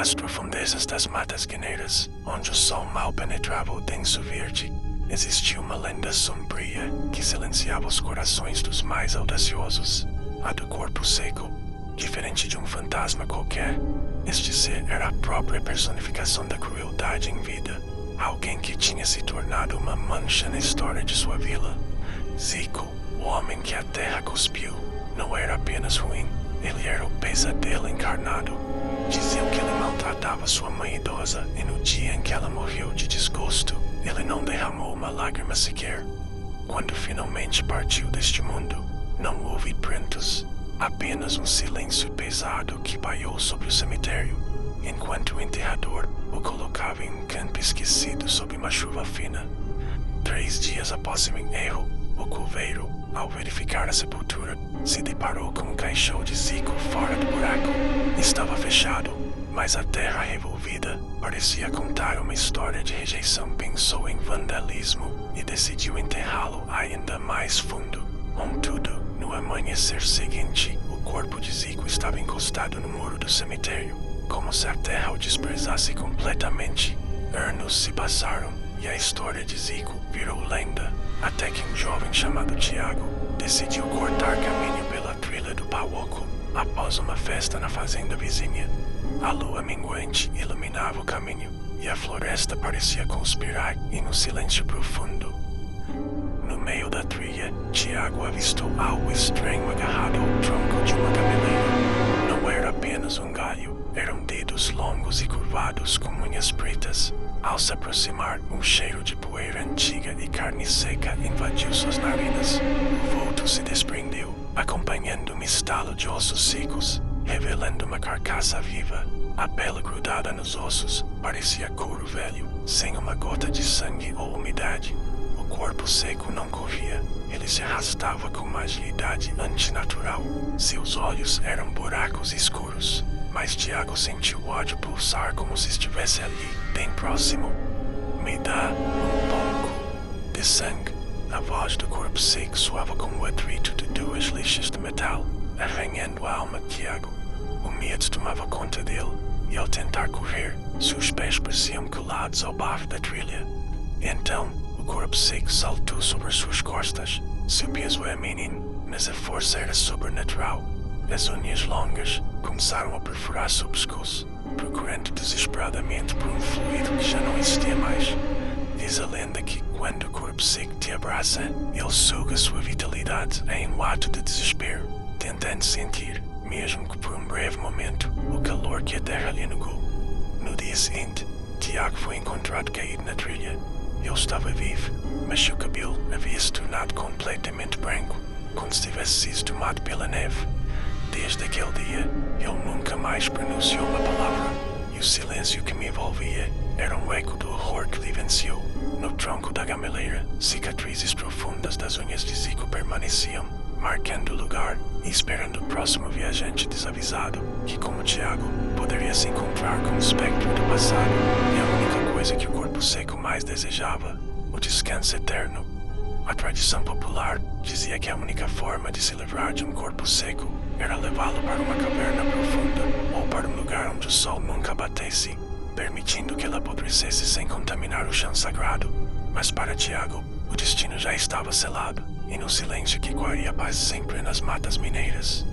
Nas profundezas das matas guineiras, onde o sol mal penetrava o denso verde, existia uma lenda sombria que silenciava os corações dos mais audaciosos, a do corpo seco. Diferente de um fantasma qualquer, este ser era a própria personificação da crueldade em vida, alguém que tinha se tornado uma mancha na história de sua vila. Zico, o homem que a terra cuspiu, não era apenas ruim, ele era o pesadelo encarnado. Diziam que ele maltratava sua mãe idosa e no dia em que ela morreu de desgosto, ele não derramou uma lágrima sequer. Quando finalmente partiu deste mundo, não houve prantos, apenas um silêncio pesado que pairou sobre o cemitério, enquanto o enterrador o colocava em um canto esquecido sob uma chuva fina. 3 dias após seu enterro, o coveiro, ao verificar a sepultura, se deparou com um caixão de Zico fora do buraco. Estava fechado, mas a terra revolvida parecia contar uma história de rejeição. Pensou em vandalismo e decidiu enterrá-lo ainda mais fundo. Contudo, no amanhecer seguinte, o corpo de Zico estava encostado no muro do cemitério, como se a terra o desprezasse completamente. Anos se passaram e a história de Zico virou lenda, até que um jovem chamado Tiago decidiu cortar caminho pela trilha do Pauoco após uma festa na fazenda vizinha. A lua minguante iluminava o caminho e a floresta parecia conspirar em um silêncio profundo. No meio da trilha, Tiago avistou algo estranho agarrado ao tronco de uma gameleira. Não era apenas um galho, eram dedos longos e curvados com unhas pretas. Ao se aproximar, um cheiro de poeira antiga e carne seca invadiu suas narinas. O vulto se desprendeu, acompanhando um estalo de ossos secos, revelando uma carcaça viva. A pele grudada nos ossos parecia couro velho, sem uma gota de sangue ou umidade. O corpo seco não corria, ele se arrastava com uma agilidade antinatural. Seus olhos eram buracos escuros, mas Tiago sentiu o ódio pulsar como se estivesse ali, bem próximo. Me dá um pouco de sangue. A voz do corpo seco soava com o atrito de 2 lixas de metal, arranhando a alma de Tiago. O medo tomava conta dele, e ao tentar correr, seus pés pareciam colados ao barro da trilha. Então, o corpo seco saltou sobre suas costas. Seu peso era mínimo, mas a força era sobrenatural. As unhas longas começaram a perfurar seu pescoço, procurando desesperadamente por um fluido que já não existia mais. Diz a lenda que quando o corpo seco te abraça, ele suga sua vitalidade em um ato de desespero, tentando sentir, mesmo que por um breve momento, o calor que a terra lhe negou. No dia seguinte, Tiago foi encontrado caído na trilha. Ele estava vivo, mas seu cabelo havia se tornado completamente branco, como se tivesse sido tomado pela neve. Desde aquele dia, ele nunca mais pronunciou uma palavra, e o silêncio que me envolvia era um eco do horror que vivenciou. No tronco da gameleira, cicatrizes profundas das unhas de Zico permaneciam, marcando o lugar e esperando o próximo viajante desavisado, que como Tiago, poderia se encontrar com o espectro do passado e a única coisa que o corpo seco mais desejava, o descanso eterno. A tradição popular dizia que a única forma de se livrar de um corpo seco era levá-lo para uma caverna profunda ou para um lugar onde o sol nunca batesse, permitindo que ele apodrecesse sem contaminar o chão sagrado. Mas para Tiago, o destino já estava selado, e no silêncio que guardaria paz sempre nas matas mineiras,